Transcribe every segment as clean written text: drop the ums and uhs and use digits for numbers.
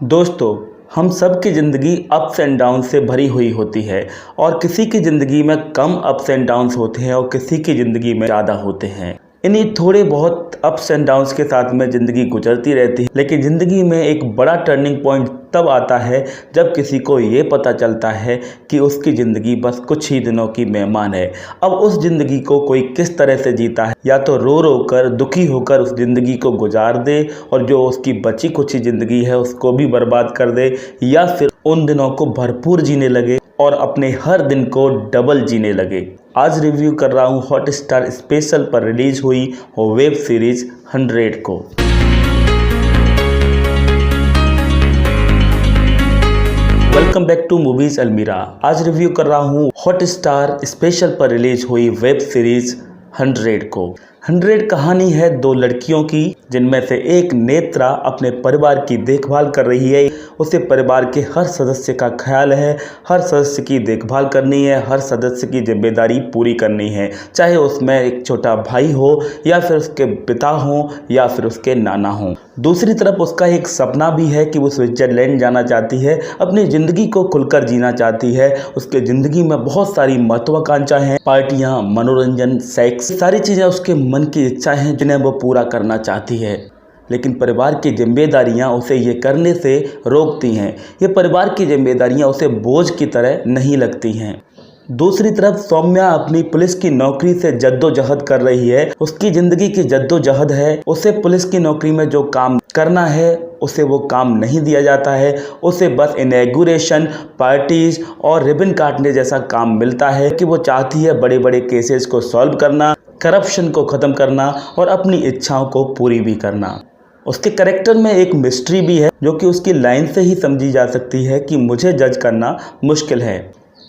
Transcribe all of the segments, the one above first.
दोस्तों, हम सब की ज़िंदगी अप्स एंड डाउन से भरी हुई होती है और किसी की ज़िंदगी में कम अप्स एंड डाउन्स होते हैं और किसी की ज़िंदगी में ज़्यादा होते हैं। इन्हीं थोड़े बहुत अप्स एंड डाउन्स के साथ में ज़िंदगी गुजरती रहती है, लेकिन ज़िंदगी में एक बड़ा टर्निंग पॉइंट तब आता है जब किसी को ये पता चलता है कि उसकी ज़िंदगी बस कुछ ही दिनों की मेहमान है। अब उस ज़िंदगी को कोई किस तरह से जीता है, या तो रो रो कर दुखी होकर उस ज़िंदगी को गुजार दे और जो उसकी बची कुछ ही ज़िंदगी है उसको भी बर्बाद कर दे, या फिर उन दिनों को भरपूर जीने लगे और अपने हर दिन को डबल जीने लगे। आज रिव्यू कर रहा हूँ हॉटस्टार स्पेशल पर रिलीज हुई वेब सीरीज 100 को। वेलकम बैक टू मूवीज अलमीरा। आज रिव्यू कर रहा हूँ हॉटस्टार स्पेशल पर रिलीज हुई वेब सीरीज 100 को। 100 कहानी है दो लड़कियों की, जिनमें से एक नेत्रा अपने परिवार की देखभाल कर रही है। उसे परिवार के हर सदस्य का ख्याल है, हर सदस्य की देखभाल करनी है, हर सदस्य की जिम्मेदारी पूरी करनी है, चाहे उसमें एक छोटा भाई हो या फिर उसके पिता हो या फिर उसके नाना हो। दूसरी तरफ उसका एक सपना भी है कि वो स्विट्जरलैंड जाना चाहती है, अपनी ज़िंदगी को खुलकर जीना चाहती है। उसके ज़िंदगी में बहुत सारी महत्वाकांक्षा हैं, पार्टियाँ, मनोरंजन, सेक्स, सारी चीज़ें उसके मन की इच्छा हैं जिन्हें वो पूरा करना चाहती है। लेकिन परिवार की जिम्मेदारियां उसे ये करने से रोकती हैं। ये परिवार की जिम्मेदारियां उसे बोझ की तरह नहीं लगती हैं। दूसरी तरफ सौम्या अपनी पुलिस की नौकरी से जद्दोजहद कर रही है। उसकी ज़िंदगी की जद्दोजहद है। उसे पुलिस की नौकरी में जो काम करना है उसे वो काम नहीं दिया जाता है। उसे बस इनॉग्रेशन, पार्टीज और रिबन काटने जैसा काम मिलता है कि वो चाहती है बड़े बड़े केसेस को सॉल्व करना, करप्शन को ख़त्म करना और अपनी इच्छाओं को पूरी भी करना। उसके कैरेक्टर में एक मिस्ट्री भी है जो कि उसकी लाइन से ही समझी जा सकती है कि मुझे जज करना मुश्किल है।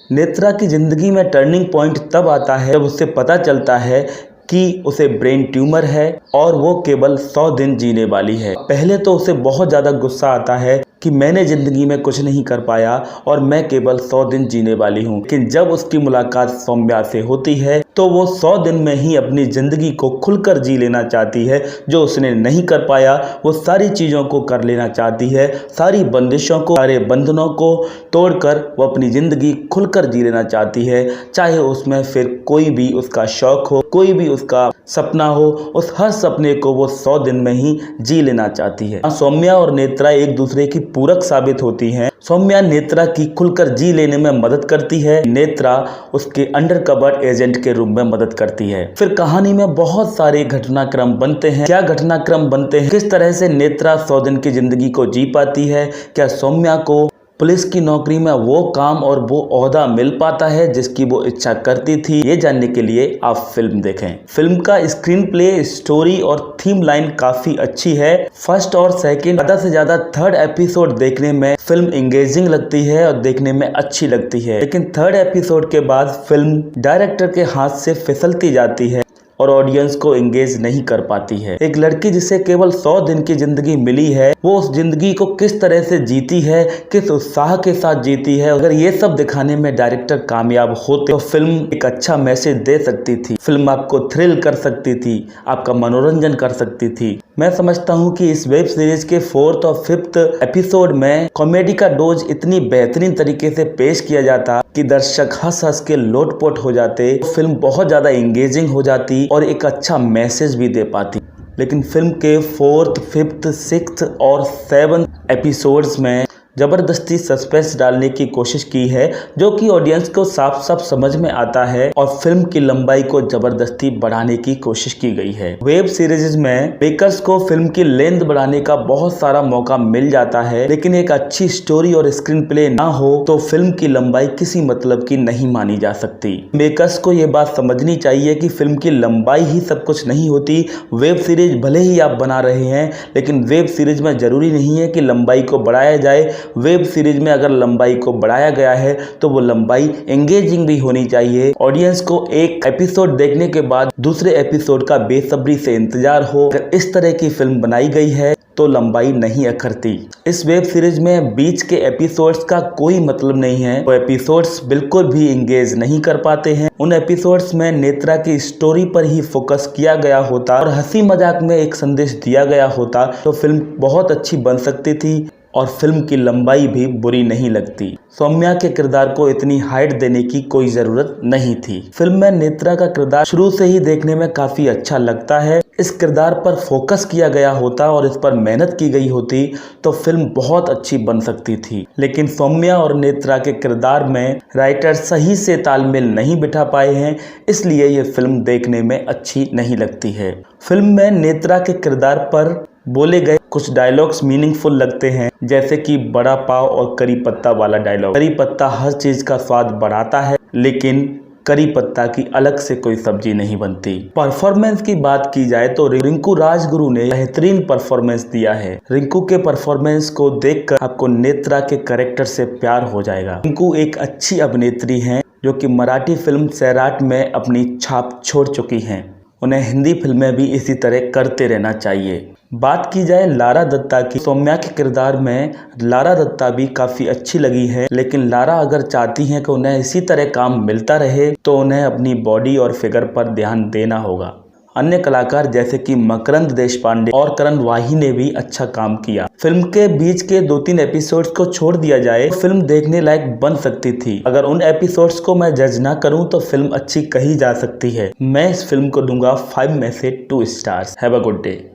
नेत्रा की ज़िंदगी में टर्निंग पॉइंट तब आता है जब उसे पता चलता है कि उसे ब्रेन ट्यूमर है और वो केवल 100 दिन जीने वाली है। पहले तो उसे बहुत ज़्यादा गुस्सा आता है कि मैंने ज़िंदगी में कुछ नहीं कर पाया और मैं केवल 100 दिन जीने वाली हूँ। लेकिन जब उसकी मुलाकात सौम्या से होती है तो वो 100 दिन में ही अपनी ज़िंदगी को खुलकर जी लेना चाहती है। जो उसने नहीं कर पाया वो सारी चीज़ों को कर लेना चाहती है, सारी बंदिशों को, सारे बंधनों को तोड़कर वो अपनी ज़िंदगी खुलकर जी लेना चाहती है। चाहे उसमें फिर कोई भी उसका शौक़ हो, कोई भी उसका सपना हो, उस हर सपने को वो 100 दिन में ही जी लेना चाहती है। सौम्या और नेत्रा एक दूसरे की पूरक साबित होती हैं। सौम्या नेत्रा की खुलकर जी लेने में मदद करती है, नेत्रा उसके अंडरकवर एजेंट के रूप में मदद करती है। फिर कहानी में बहुत सारे घटनाक्रम बनते हैं। क्या घटनाक्रम बनते हैं, किस तरह से नेत्रा 100 दिन की जिंदगी को जी पाती है, क्या सौम्या को पुलिस की नौकरी में वो काम और वो ओहदा मिल पाता है जिसकी वो इच्छा करती थी, ये जानने के लिए आप फिल्म देखें। फिल्म का स्क्रीन प्ले, स्टोरी और थीम लाइन काफी अच्छी है। फर्स्ट और सेकंड, ज़्यादा से ज़्यादा थर्ड एपिसोड देखने में फिल्म एंगेजिंग लगती है और देखने में अच्छी लगती है। लेकिन थर्ड एपिसोड के बाद फिल्म डायरेक्टर के हाथ से फिसलती जाती है और ऑडियंस को एंगेज नहीं कर पाती है। एक लड़की जिसे केवल 100 दिन की जिंदगी मिली है, वो उस जिंदगी को किस तरह से जीती है, किस उत्साह के साथ जीती है। अगर ये सब दिखाने में डायरेक्टर कामयाब होते तो फिल्म एक अच्छा मैसेज दे सकती थी। फिल्म आपको थ्रिल कर सकती थी, आपका मनोरंजन कर सकती थी। मैं समझता हूँ कि इस वेब सीरीज के 4th और 5th एपिसोड में कॉमेडी का डोज इतनी बेहतरीन तरीके से पेश किया जाता कि दर्शक हंस हंस के लोटपोट हो जाते। फिल्म बहुत ज़्यादा एंगेजिंग हो जाती और एक अच्छा मैसेज भी दे पाती। लेकिन फिल्म के 4th, 5th, 6th और 7th एपिसोड्स में ज़बरदस्ती सस्पेंस डालने की कोशिश की है, जो कि ऑडियंस को साफ साफ समझ में आता है, और फिल्म की लंबाई को ज़बरदस्ती बढ़ाने की कोशिश की गई है। वेब सीरीज में मेकर्स को फिल्म की लेंथ बढ़ाने का बहुत सारा मौका मिल जाता है, लेकिन एक अच्छी स्टोरी और स्क्रीन प्ले ना हो तो फिल्म की लंबाई किसी मतलब की नहीं मानी जा सकती। मेकर्स को ये बात समझनी चाहिए कि फिल्म की लंबाई ही सब कुछ नहीं होती। वेब सीरीज भले ही आप बना रहे हैं, लेकिन वेब सीरीज में ज़रूरी नहीं है कि लंबाई को बढ़ाया जाए। वेब सीरीज में अगर लंबाई को बढ़ाया गया है तो वो लंबाई एंगेजिंग भी होनी चाहिए। ऑडियंस को एक एपिसोड देखने के बाद दूसरे एपिसोड का बेसब्री से इंतजार हो। अगर इस तरह की फिल्म बनाई गई है तो लंबाई नहीं अखरती। इस वेब सीरीज में बीच के एपिसोड्स का कोई मतलब नहीं है। वो एपिसोड्स बिल्कुल भी एंगेज नहीं कर पाते हैं। उन एपिसोड्स में नेत्रा की स्टोरी पर ही फोकस किया गया होता और हंसी मजाक में एक संदेश दिया गया होता तो फिल्म बहुत अच्छी बन सकती थी। और फिल्म की लंबाई भी बुरी नहीं लगती। सौम्या के किरदार को इतनी हाइट देने की कोई जरूरत नहीं थी। फिल्म में नेत्रा का किरदार शुरू से ही देखने में काफी अच्छा लगता है। इस किरदार पर फोकस किया गया होता और इस पर मेहनत की गई होती तो फिल्म बहुत अच्छी बन सकती थी, लेकिन सौम्या और नेत्रा के किरदार में राइटर सही से तालमेल नहीं बिठा पाए हैं, इसलिए ये फिल्म देखने में अच्छी नहीं लगती है। फिल्म में नेत्रा के किरदार पर बोले गए कुछ डायलॉग्स मीनिंगफुल लगते हैं, जैसे कि बड़ा पाव और करी पत्ता वाला डायलॉग। करी पत्ता हर चीज का स्वाद बढ़ाता है, लेकिन करी पत्ता की अलग से कोई सब्जी नहीं बनती। परफॉर्मेंस की बात की जाए तो रिंकू राजगुरु ने बेहतरीन परफॉर्मेंस दिया है। रिंकू के परफॉर्मेंस को देखकर आपको नेत्रा के कैरेक्टर से प्यार हो जाएगा। रिंकू एक अच्छी अभिनेत्री हैं जो कि मराठी फिल्म सैराट में अपनी छाप छोड़ चुकी हैं। उन्हें हिंदी फिल्में भी इसी तरह करते रहना चाहिए। बात की जाए लारा दत्ता की, सौम्या के किरदार में लारा दत्ता भी काफ़ी अच्छी लगी है, लेकिन लारा अगर चाहती हैं कि उन्हें इसी तरह काम मिलता रहे तो उन्हें अपनी बॉडी और फिगर पर ध्यान देना होगा। अन्य कलाकार जैसे कि मकरंद देशपांडे और करण वाही ने भी अच्छा काम किया। फिल्म के बीच के 2-3 एपिसोड्स को छोड़ दिया जाए तो फिल्म देखने लायक बन सकती थी। अगर उन एपिसोड्स को मैं जज ना करूं तो फिल्म अच्छी कही जा सकती है। मैं इस फिल्म को दूंगा 5 में से 2 stars. Have a good day.